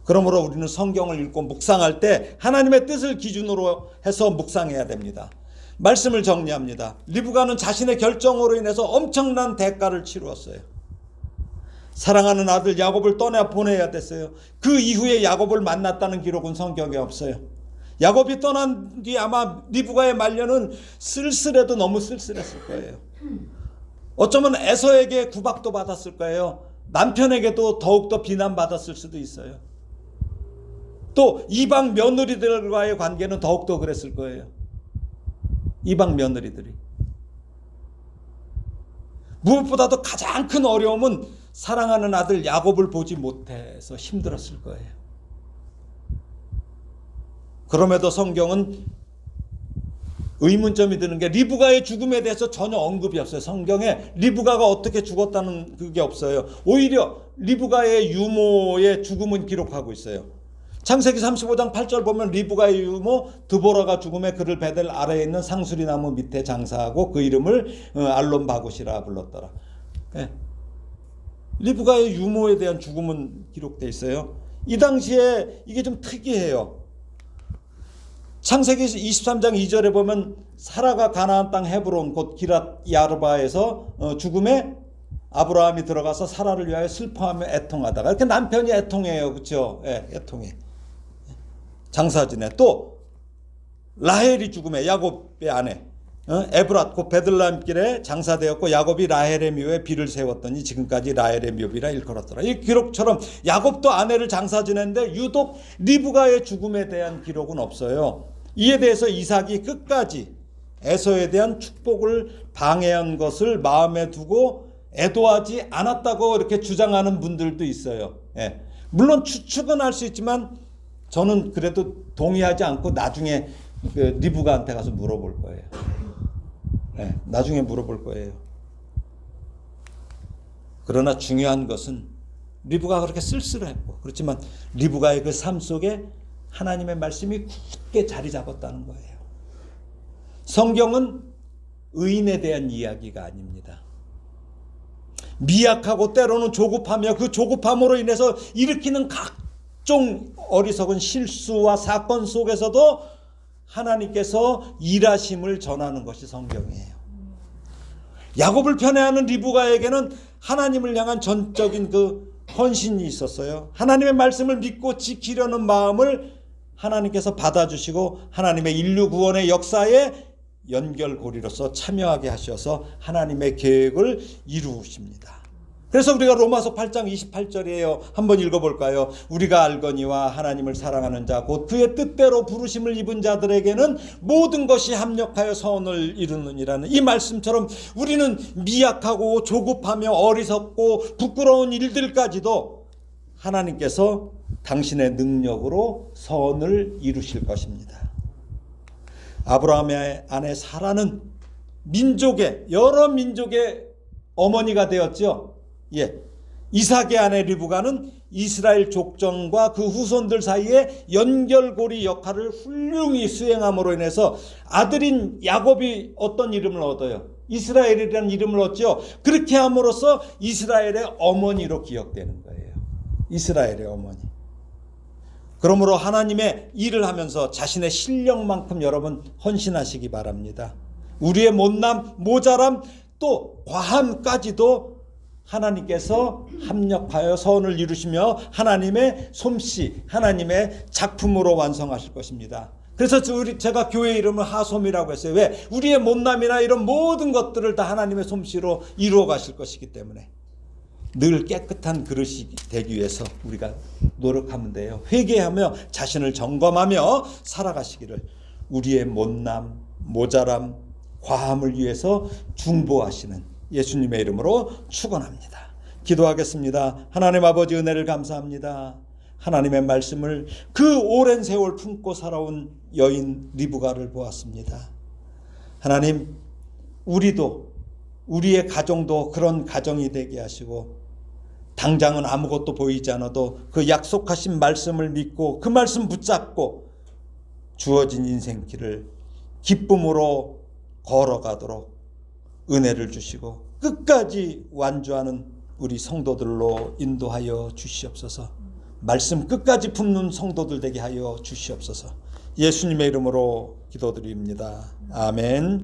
그러므로 우리는 성경을 읽고 묵상할 때 하나님의 뜻을 기준으로 해서 묵상해야 됩니다. 말씀을 정리합니다. 리브가는 자신의 결정으로 인해서 엄청난 대가를 치루었어요. 사랑하는 아들 야곱을 떠나보내야 됐어요. 그 이후에 야곱을 만났다는 기록은 성경에 없어요. 야곱이 떠난 뒤 아마 리브가의 말년은 쓸쓸해도 너무 쓸쓸했을 거예요. 어쩌면 에서에게 구박도 받았을 거예요. 남편에게도 더욱더 비난받았을 수도 있어요. 또 이방 며느리들과의 관계는 더욱더 그랬을 거예요. 이방 며느리들이. 무엇보다도 가장 큰 어려움은 사랑하는 아들 야곱을 보지 못해서 힘들었을 거예요. 그럼에도 성경은 의문점이 드는 게 리브가의 죽음에 대해서 전혀 언급이 없어요. 성경에 리브가가 어떻게 죽었다는 그게 없어요. 오히려 리브가의 유모의 죽음은 기록하고 있어요. 창세기 35장 8절 보면 리브가의 유모 드보라가 죽음에 그를 베델 아래에 있는 상수리 나무 밑에 장사하고 그 이름을 알론바굿이라 불렀더라. 네. 리브가의 유모에 대한 죽음은 기록되어 있어요. 이 당시에 이게 좀 특이해요. 창세기 23장 2절에 보면 사라가 가나안 땅 헤브론 곧 기랏 야르바에서 죽음에 아브라함이 들어가서 사라를 위하여 슬퍼하며 애통하다가 이렇게 남편이 애통해요. 그렇죠? 예, 애통해. 장사지네. 또 라헬이 죽음에 야곱의 아내 에브랏 곧 베들레헴길에 장사되었고 야곱이 라헬의 묘에 비를 세웠더니 지금까지 라헬의 묘비라 일컬었더라. 이 기록처럼 야곱도 아내를 장사 지냈는데 유독 리브가의 죽음에 대한 기록은 없어요. 이에 대해서 이삭이 끝까지 에서에 대한 축복을 방해한 것을 마음에 두고 애도하지 않았다고 이렇게 주장하는 분들도 있어요. 예. 물론 추측은 할 수 있지만 저는 그래도 동의하지 않고 나중에 그 리브가한테 가서 물어볼 거예요. 네, 나중에 물어볼 거예요. 그러나 중요한 것은 리브가가 그렇게 쓸쓸했고 그렇지만 리브가의 그 삶 속에 하나님의 말씀이 굳게 자리 잡았다는 거예요. 성경은 의인에 대한 이야기가 아닙니다. 미약하고 때로는 조급하며 그 조급함으로 인해서 일으키는 각종 어리석은 실수와 사건 속에서도 하나님께서 일하심을 전하는 것이 성경이에요. 야곱을 편애하는 리브가에게는 하나님을 향한 전적인 그 헌신이 있었어요. 하나님의 말씀을 믿고 지키려는 마음을 하나님께서 받아주시고 하나님의 인류 구원의 역사에 연결고리로서 참여하게 하셔서 하나님의 계획을 이루십니다. 그래서 우리가 로마서 8장 28절이에요. 한번 읽어볼까요? 우리가 알거니와 하나님을 사랑하는 자 곧 그의 뜻대로 부르심을 입은 자들에게는 모든 것이 합력하여 선을 이루느니라는 이 말씀처럼 우리는 미약하고 조급하며 어리석고 부끄러운 일들까지도 하나님께서 당신의 능력으로 선을 이루실 것입니다. 아브라함의 아내 사라는 여러 민족의 어머니가 되었죠. 이삭의 아내 리브가는 이스라엘 족정과 그 후손들 사이에 연결고리 역할을 훌륭히 수행함으로 인해서 아들인 야곱이 어떤 이름을 얻어요? 이스라엘이라는 이름을 얻죠. 그렇게 함으로써 이스라엘의 어머니로 기억되는 거예요. 이스라엘의 어머니. 그러므로 하나님의 일을 하면서 자신의 실력만큼 여러분 헌신하시기 바랍니다. 우리의 못남, 모자람, 또 과함까지도 하나님께서 합력하여 선을 이루시며 하나님의 솜씨, 하나님의 작품으로 완성하실 것입니다. 그래서 제가 교회 이름을 하솜이라고 했어요. 왜? 우리의 못남이나 이런 모든 것들을 다 하나님의 솜씨로 이루어 가실 것이기 때문에 늘 깨끗한 그릇이 되기 위해서 우리가 노력하면 돼요. 회개하며 자신을 점검하며 살아가시기를 우리의 못남, 모자람, 과함을 위해서 중보하시는 예수님의 이름으로 축원합니다. 기도하겠습니다. 하나님 아버지 은혜를 감사합니다. 하나님의 말씀을 그 오랜 세월 품고 살아온 여인 리브가를 보았습니다. 하나님, 우리도 우리의 가정도 그런 가정이 되게 하시고 당장은 아무것도 보이지 않아도 그 약속하신 말씀을 믿고 그 말씀 붙잡고 주어진 인생길을 기쁨으로 걸어가도록 은혜를 주시고 끝까지 완주하는 우리 성도들로 인도하여 주시옵소서. 말씀 끝까지 품는 성도들 되게 하여 주시옵소서. 예수님의 이름으로 기도드립니다. 아멘.